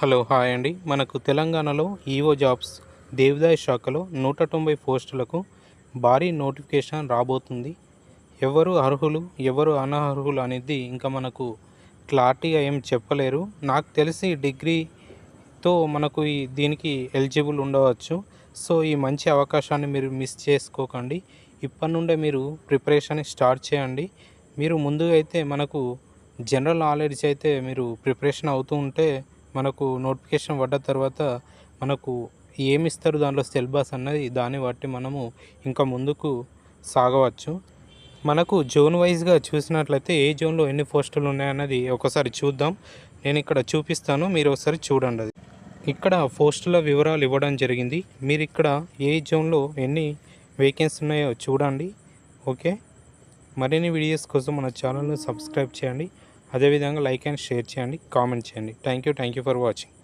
Hello hi అండి. మనకు తెలంగాణలో ఈఓ జాబ్స్ దేవాదాయ శాఖలో 190 పోస్టులకు భారీ నోటిఫికేషన్ రాబోతుంది. ఎవరు అర్హులు, ఎవరు అనర్హులు అనేది ఇంకా మనకు క్లారిటీగా ఏం చెప్పలేరు. నాకు తెలిసి డిగ్రీతో మనకు దీనికి ఎలిజిబుల్ ఉండవచ్చు. సో ఈ మంచి అవకాశాన్ని మీరు మిస్ చేసుకోకండి. ఇప్పటి నుండే మీరు ప్రిపరేషన్ స్టార్ట్ చేయండి. మీరు ముందుగా అయితే మనకు జనరల్ నాలెడ్జ్ అయితే మీరు ప్రిపరేషన్ అవుతూ ఉంటే మనకు నోటిఫికేషన్ పడ్డ తర్వాత మనకు ఏమిస్తారు దాంట్లో సిలబస్ అన్నది దాన్ని బట్టి మనము ఇంకా ముందుకు సాగవచ్చు. మనకు జోన్ వైజ్గా చూసినట్లయితే ఏ జోన్లో ఎన్ని పోస్టులు ఉన్నాయన్నది ఒకసారి చూద్దాం. నేను ఇక్కడ చూపిస్తాను, మీరు ఒకసారి చూడండి. అది ఇక్కడ పోస్టుల వివరాలు ఇవ్వడం జరిగింది. మీరు ఇక్కడ ఏ జోన్లో ఎన్ని వేకెన్సీ ఉన్నాయో చూడండి. ఓకే, మరిన్ని వీడియోస్ కోసం మన ఛానల్ను సబ్స్క్రైబ్ చేయండి. అదేవిధంగా లైక్ అండ్ షేర్ చేయండి, కామెంట్ చేయండి. Thank you for watching.